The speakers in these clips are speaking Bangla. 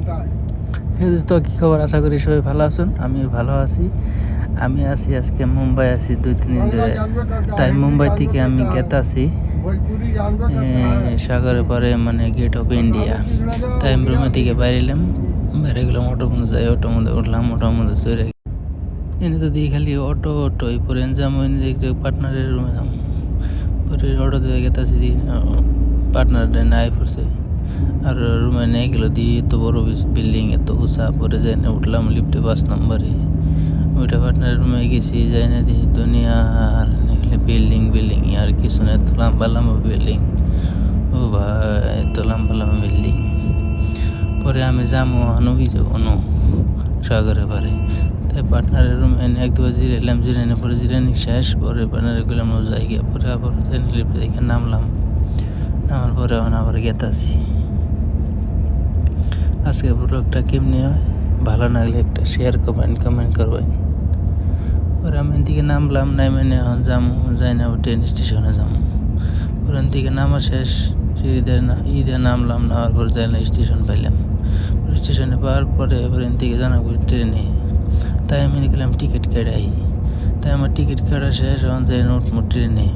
এই দোস্ত, কী খবর? আশা করি সবাই ভালো আছেন। আমি ভালো আছি। আমি আছি আজকে মুম্বাই আছি 2-3 দিন ধরে। তাই মুম্বাই থেকে আমি গেতাছি সাগরের পরে মানে গেট অফ ইন্ডিয়া। তাই আমি রুমে থেকে বাইরেলাম, বাইরে গেলাম অটোর মধ্যে যাই, অটোর মধ্যে উঠলাম, অটোর মধ্যে চড়ে এনে তো দিয়ে খালি অটো এই পরে যাম দেখতে পার্টনারের রুমে যাম। পরে অটো দিয়ে গেতাছি পার্টনার নাই পড়ছে আর রুমে নিয়ে গেল দিয়ে এত বড় বিল্ডিং, এত উঁচা। পরে যাই না উঠলাম লিফটে 5 নম্বরে, ওইটা পার্টনারের রুমে গেছি। যাই না দিয়ে দুনিয়া আর খালি বিল্ডিং বিল্ডিং আর কিছু না, এত লম্বা লম্বা বিল্ডিং। ও ভাই, এত লম্বা লম্বা বিল্ডিং। পরে আমি যাবো অনু সাগরে পারে। তাই পার্টনারের রুমে এনে এক দুবার জিরাইলাম, জিরানি পরে জিরানি শেষ। পরে পার্টনারে গেলাম ও জায়গা, পরে আবার লিফটে দেখে নামলাম। নামার পরে এখন আবার গেতাছি। আজকে ব্লগটা কেমনি হয়, ভালো লাগলে একটা শেয়ার কমেন্ট করবেন। পরে আমি এদিকে নামলাম, নামে এখন যাবো, যাই না ট্রেন স্টেশনে যাবো। পরে এদিকে নামা শেষ, ঈদে নামলাম, নামার পরে যাই না স্টেশন পাইলাম। স্টেশনে পাওয়ার পরে এবার এদিকে জানাবো ট্রেনে। তাই আমি দেখলাম টিকিট কাটাই। তাই আমার টিকিট কাটা শেষ, এখন যাই না উঠবো ট্রেনে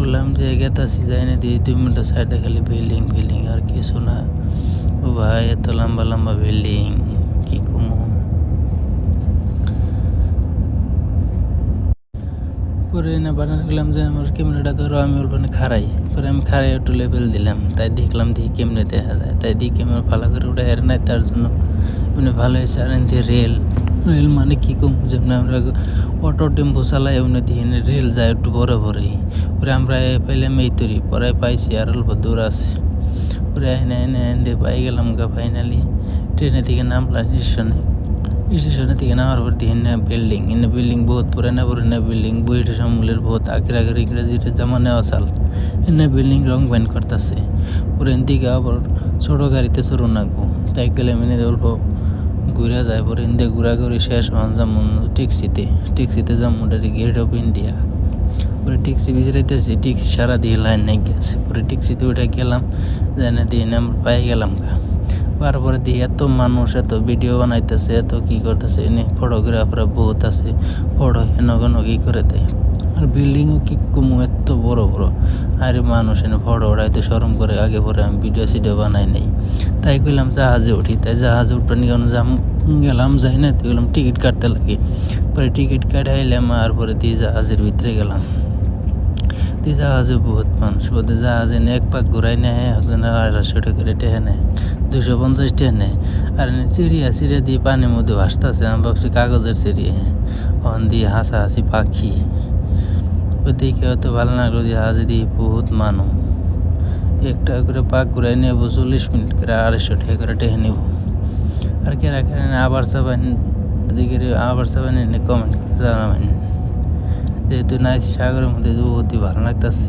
উঠলাম, যে গেতাছি। যাই না দিয়ে 2 মিনিটের সাইডে খালি বিল্ডিং বিল্ডিং আর কিছু না। ও ভাই, এত লম্বা লম্বা বিল্ডিং, কি কমু। পরে না বানানো গেলাম যে আমার ক্যামেরাটা ধরো, আমি ওখানে খাড়াই। পরে আমি খাড়াই একটু লেভেল দিলাম, তাই দেখলাম দিয়ে কেমনে দেখা যায়। তাই দিয়ে ক্যামেরা ভালো করে উঠে হের নাই, তার জন্য মানে ভালো হয়েছে। আর এনে রেল মানে কী কম, যেমন আমরা অটো টেম্পো চালাই, এমনি দিয়ে রেল যায় একটু বড় বড়ই। পরে আমরা পাইলাম এই তৈরি, পরে পাইছি আর অল্প দূর আছে। পরে এনে পাই গেলাম গা ফাইনালি। ট্রেনে থেকে নামলাম স্টেশনে থেকে নামার পর দিয়ে বিল্ডিং বহুত পুরানা বিল্ডিং, বইটা আমলের বহুত আগের ইংরেজির জামানে আসাল। এনে বিল্ডিং রং বাইন করতেছে। পরে এদিকে আবার ছোটো গাড়িতে চড়ুন রাখবো। তাই গেলে মেনে অল্প ঘুরে যায়। পরে এদিকে ঘোরাঘুরি শেষ হন যেমন ট্যাক্সিতে যেমন গেট অফ ইন্ডিয়া। পরে ট্যাক্সি বিচারাইতেছি, ট্যাক্সি সারা দিয়ে লাইন নাই গেছে। পরে ট্যাক্সিতে উঠে গেলাম, জানা দিয়ে আমরা পাই গেলাম গা। তারপরে দিয়ে এত মানুষ, এত ভিডিও বানাইতেছে, এত কী করতেছে। এনে ফটোগ্রাফাররা বহুত আছে, ফটো হেন কী করে দেয়। আর বিল্ডিংও কী কমু, এত বড় বড়। আর মানুষ এনে ফটো ওঠাইতে শরম করে। আগে পরে আমি ভিডিও বানাই নেই। তাই কইলাম জাহাজে উঠি। তাই জাহাজে উঠবে নিয়ে গেলাম, যাই না গেলাম টিকিট কাটতে লাগে। পরে টিকিট কাটাইলাম, আর পরে দিয়ে জাহাজের ভিতরে গেলাম। জাহাজে বহুত মানুষ, বোধহয় জাহাজে এক পাক ঘুরাই নেয়, একজনের 250 টাকা টেহে নেয়, 250 টেহে নেয়। আর চিড়িয়া দিয়ে পানির মধ্যে ভাসতেছে। আমি ভাবছি কাগজের চিড়িয়া, ওখান দিয়ে হাসাহাসি পাখি। ওই দেখে হয়তো ভালো লাগলো। জাহাজে দিয়ে বহুত মানুষ, একটা করে পাক ঘুরাই নেব, 40 মিনিট করে 250 টাকা করে টেহে নেব। আর কেরা আবার সাবান এনে কমেন্ট করে জানাবেন। যেহেতু নাইস সাগরের মধ্যে অতি ভালো লাগতেছে।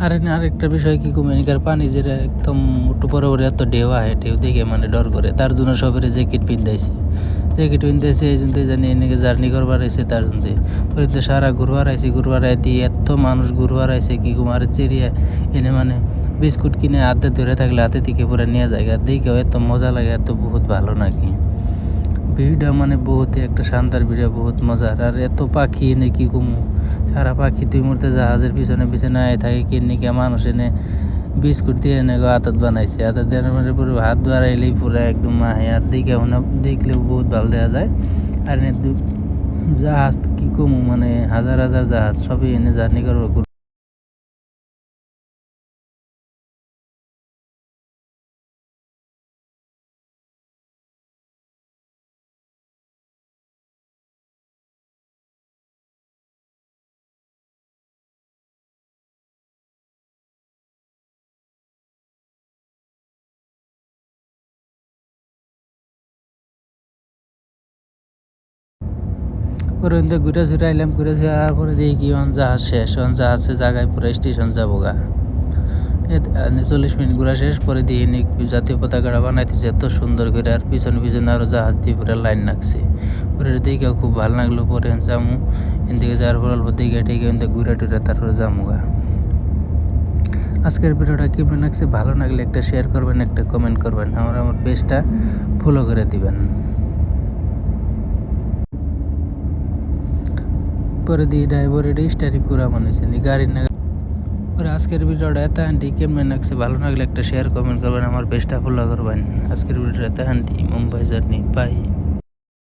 আরেকটা বিষয় কি কমেনিকার পানি যেটা একদম একটু পরে এত ঢেউ আহে, ঢেউ দেখে মানে ডর করে। তার জন্য সবের জ্যাকেট পিন্ধাইছে এই জন্য জানি এনেকে জার্নি করবার আইছে। তার জন্য ওই সারা ঘুরবার দিয়ে এত মানুষ ঘুরবার আইছে কি কুমার চেরিয়া এনে মানে বিস্কুট কিনে হাতে ধরে থাকলে হাতে থেকে পরে নিয়ে যায়। দেখেও এত মজা লাগে, এত বহুত ভালো নাকি ভিডিও, মানে বহুত একটা শান্তার ভিডিও, বহুত মজার। আর এত পাখি এনে কি কমু, সারা পাখি 2 মুহূর্তে জাহাজের পিছনে আয় থাকে। কিনিকে মানুষ এনে বিস্কুট দিয়ে এনে আতাত বানাইছে। আতাত দেওয়ার পরে হাত বাড়াইলেই পুরো একদম আহে। আর দেখলেও বহুত ভালো দেখা যায়। আর এনে জাহাজ কি কমু, মানে হাজার হাজার জাহাজ সবই এনে জার্নি করবো। পরে ঘুরে ফিরে আইলাম, ঘুরে ফিরে আসার পরে দেখি জাহাজ শেষ। জাহাজে জায়গায় পুরো স্টেশন যাবো গা। 40 মিনিট ঘোরা শেষ। পরে দিয়ে জাতীয় পতাকাটা বানাইতেছে এত সুন্দর করে। আর পিছনে আরও জাহাজ দিয়ে পুরো লাইন লাগছে। পরে দেখেও খুব ভালো লাগলো। পরে যামু এদিকে যাওয়ার পর অল্প দেখে ঘুরে টুরে তারপরে যামু গা। আজকের ভিডিওটা কেমন লাগছে, ভালো লাগলে একটা শেয়ার করবেন, একটা কমেন্ট করবেন, আমার পেজটা ফলো করে দিবেন। পরে দিয়ে ড্রাইভার এটি স্টারিং করা মনে হচ্ছে গাড়ি না। পরে আজকের ভিডিওটা এত আন্টি কেমন লাগছে, ভালো লাগলে একটা শেয়ার কমেন্ট করবেন, আমার পেজটা ফলো করবেন। আজকের ভিডিওটা এত আন্টি মুম্বাই জার্নি, বাই।